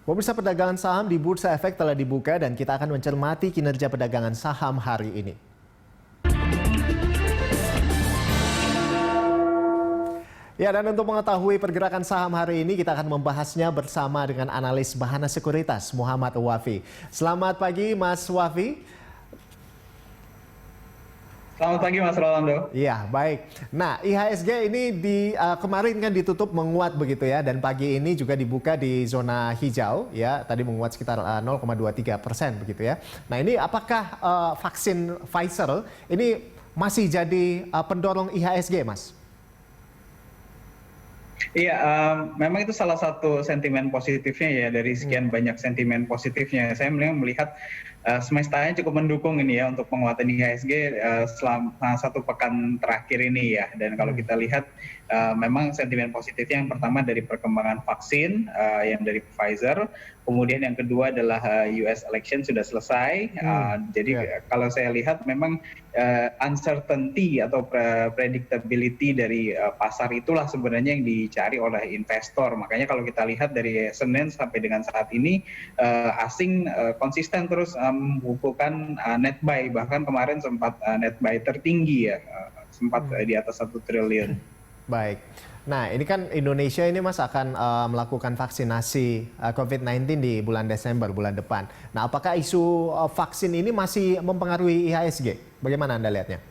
Pemirsa, perdagangan saham di Bursa Efek telah dibuka dan kita akan mencermati kinerja perdagangan saham hari ini. Ya, dan untuk mengetahui pergerakan saham hari ini, kita akan membahasnya bersama dengan analis Bahana Sekuritas, Muhammad Wafi. Selamat pagi, Mas Wafi. Selamat pagi Mas Rolando. Iya, baik. Nah, IHSG ini kemarin kan ditutup menguat begitu ya, dan pagi ini juga dibuka di zona hijau ya, tadi menguat sekitar 0,23% begitu ya. Nah, ini apakah vaksin Pfizer ini masih jadi pendorong IHSG, Mas? Iya, memang itu salah satu sentimen positifnya ya dari sekian banyak sentimen positifnya. Saya melihat semestanya cukup mendukung ini ya untuk penguatan IHSG selama satu pekan terakhir ini ya. Dan kalau kita lihat memang sentimen positifnya yang pertama dari perkembangan vaksin yang dari Pfizer, kemudian yang kedua adalah US election sudah selesai. Jadi kalau saya lihat memang uncertainty atau predictability dari pasar itulah sebenarnya yang dicari oleh investor. Makanya kalau kita lihat dari Senin sampai dengan saat ini asing konsisten terus membukukan net buy, bahkan kemarin sempat net buy tertinggi ya, sempat di atas 1 triliun. Baik. Nah, ini kan Indonesia ini Mas akan melakukan vaksinasi COVID-19 di bulan Desember, bulan depan. Nah, apakah isu vaksin ini masih mempengaruhi IHSG? Bagaimana Anda lihatnya?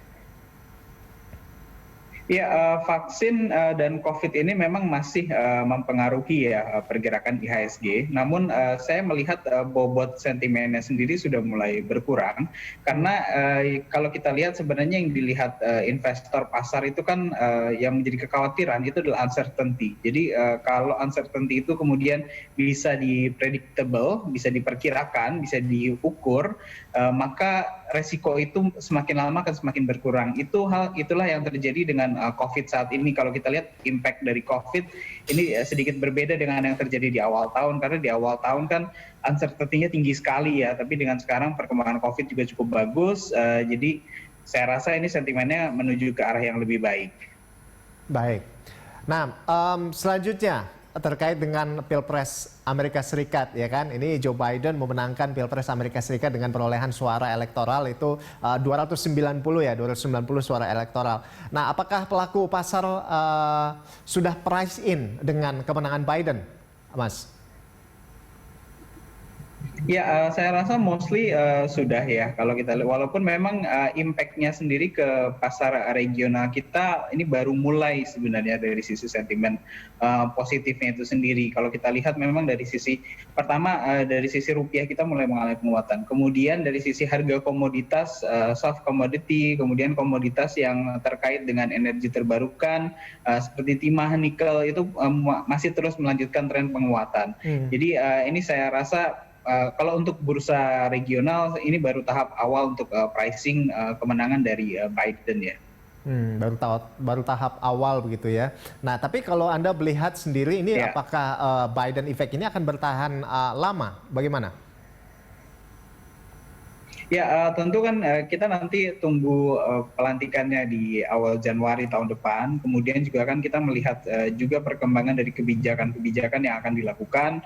Ya, vaksin dan COVID ini memang masih mempengaruhi ya pergerakan IHSG. Namun saya melihat bobot sentimennya sendiri sudah mulai berkurang. Karena kalau kita lihat sebenarnya yang dilihat investor pasar itu kan yang menjadi kekhawatiran itu adalah uncertainty. Jadi kalau uncertainty itu kemudian bisa dipredictable, bisa diperkirakan, bisa diukur, maka resiko itu semakin lama akan semakin berkurang. Itulah yang terjadi dengan COVID saat ini. Kalau kita lihat impact dari COVID ini sedikit berbeda dengan yang terjadi di awal tahun, karena di awal tahun kan uncertainty-nya tinggi sekali ya, tapi dengan sekarang perkembangan COVID juga cukup bagus, jadi saya rasa ini sentimennya menuju ke arah yang lebih baik. Baik. Nah, selanjutnya terkait dengan Pilpres Amerika Serikat ya kan, ini Joe Biden memenangkan Pilpres Amerika Serikat dengan perolehan suara elektoral itu 290 suara elektoral. Nah, apakah pelaku pasar sudah price in dengan kemenangan Biden, Mas? Ya, saya rasa mostly sudah ya. Kalau kita lihat, walaupun memang impact-nya sendiri ke pasar regional kita ini baru mulai sebenarnya dari sisi sentimen positifnya itu sendiri. Kalau kita lihat memang dari sisi pertama dari sisi rupiah kita mulai mengalami penguatan. Kemudian dari sisi harga komoditas, soft commodity, kemudian komoditas yang terkait dengan energi terbarukan seperti timah, nikel itu masih terus melanjutkan tren penguatan. Jadi ini saya rasa kalau untuk bursa regional ini baru tahap awal untuk pricing kemenangan dari Biden ya. Baru tahap awal begitu ya. Nah, tapi kalau Anda melihat sendiri ini apakah Biden effect ini akan bertahan lama? Bagaimana? Ya, tentu kan kita nanti tunggu pelantikannya di awal Januari tahun depan. Kemudian juga kan kita melihat juga perkembangan dari kebijakan-kebijakan yang akan dilakukan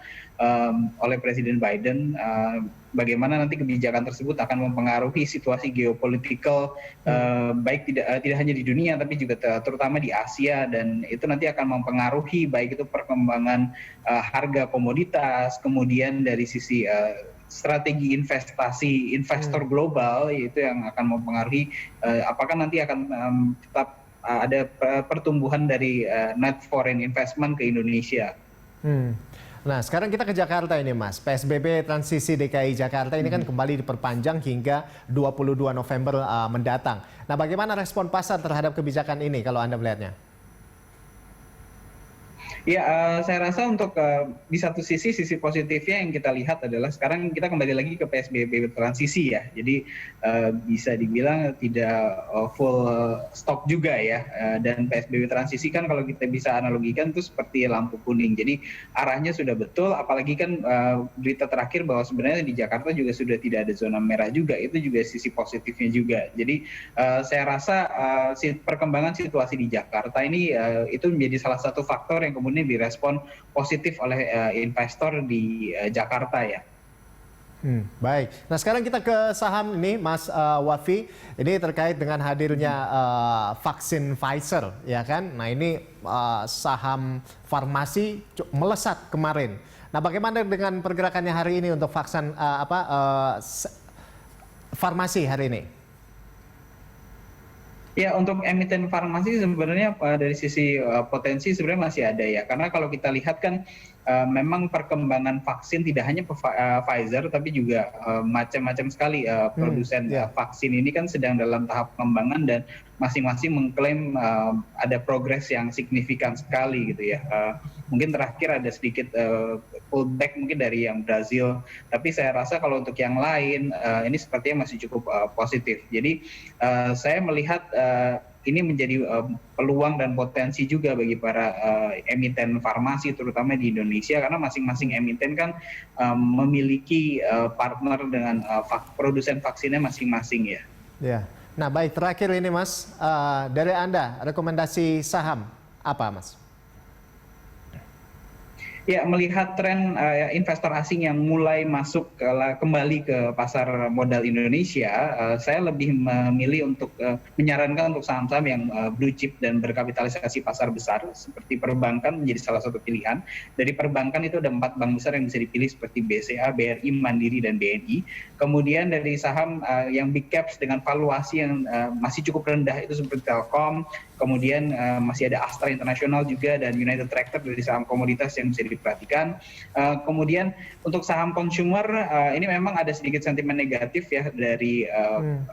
oleh Presiden Biden. Bagaimana nanti kebijakan tersebut akan mempengaruhi situasi geopolitikal baik tidak hanya di dunia tapi juga terutama di Asia, dan itu nanti akan mempengaruhi baik itu perkembangan harga komoditas, kemudian dari sisi strategi investasi investor global, yaitu yang akan mempengaruhi apakah nanti akan tetap ada pertumbuhan dari net foreign investment ke Indonesia. Nah, sekarang kita ke Jakarta ini, Mas. PSBB transisi DKI Jakarta ini kan kembali diperpanjang hingga 22 November mendatang. Nah, bagaimana respon pasar terhadap kebijakan ini kalau Anda melihatnya? Ya, saya rasa untuk di satu sisi positifnya yang kita lihat adalah sekarang kita kembali lagi ke PSBB transisi ya. Jadi bisa dibilang tidak full stop juga ya. Dan PSBB transisi kan kalau kita bisa analogikan itu seperti lampu kuning. Jadi arahnya sudah betul, apalagi kan berita terakhir bahwa sebenarnya di Jakarta juga sudah tidak ada zona merah juga. Itu juga sisi positifnya juga. Jadi saya rasa perkembangan situasi di Jakarta ini itu menjadi salah satu faktor yang kemudian ini direspon positif oleh investor di Jakarta ya. Baik. Nah sekarang kita ke saham ini, Mas Wafi. Ini terkait dengan hadirnya vaksin Pfizer, ya kan? Nah ini saham farmasi melesat kemarin. Nah bagaimana dengan pergerakannya hari ini untuk vaksin farmasi hari ini? Ya, untuk emiten farmasi sebenarnya dari sisi potensi sebenarnya masih ada ya. Karena kalau kita lihat kan memang perkembangan vaksin tidak hanya Pfizer tapi juga macam-macam sekali produsen vaksin ini kan sedang dalam tahap pengembangan dan masing-masing mengklaim ada progres yang signifikan sekali gitu ya. Mungkin terakhir ada sedikit pullback mungkin dari yang Brazil, tapi saya rasa kalau untuk yang lain ini sepertinya masih cukup positif. Jadi saya melihat ini menjadi peluang dan potensi juga bagi para emiten farmasi terutama di Indonesia karena masing-masing emiten kan memiliki partner dengan produsen vaksinnya masing-masing ya. Ya. Nah baik, terakhir ini Mas, dari Anda rekomendasi saham apa Mas? Ya, melihat tren investor asing yang mulai masuk kembali ke pasar modal Indonesia, saya lebih memilih untuk menyarankan untuk saham-saham yang blue chip dan berkapitalisasi pasar besar, seperti perbankan menjadi salah satu pilihan. Dari perbankan itu ada 4 bank besar yang bisa dipilih seperti BCA, BRI, Mandiri, dan BNI. Kemudian dari saham yang big caps dengan valuasi yang masih cukup rendah itu seperti Telkom, kemudian masih ada Astra International juga dan United Tractor dari saham komoditas yang bisa diperhatikan. Kemudian untuk saham consumer ini memang ada sedikit sentimen negatif ya dari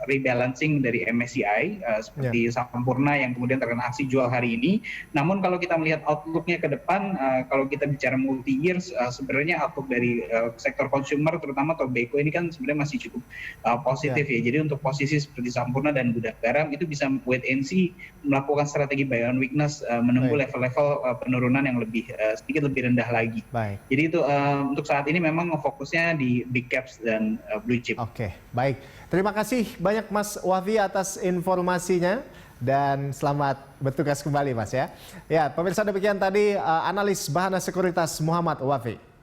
rebalancing dari MSCI seperti Sampurna yang kemudian terkena aksi jual hari ini. Namun kalau kita melihat outlook-nya ke depan, kalau kita bicara multi years, sebenarnya outlook dari sektor consumer terutama tobacco ini kan sebenarnya masih cukup positif ya. Jadi untuk posisi seperti Sampurna dan Gudang Garam itu bisa wait and see, melakukan strategi buy on weakness, menunggu level-level penurunan yang sedikit lebih rendah lagi. Baik. Jadi itu untuk saat ini memang fokusnya di big caps dan blue chip. Oke, baik. Terima kasih banyak Mas Wafi atas informasinya dan selamat bertugas kembali Mas ya. Ya, pemirsa demikian tadi analis Bahana Sekuritas Muhammad Wafi.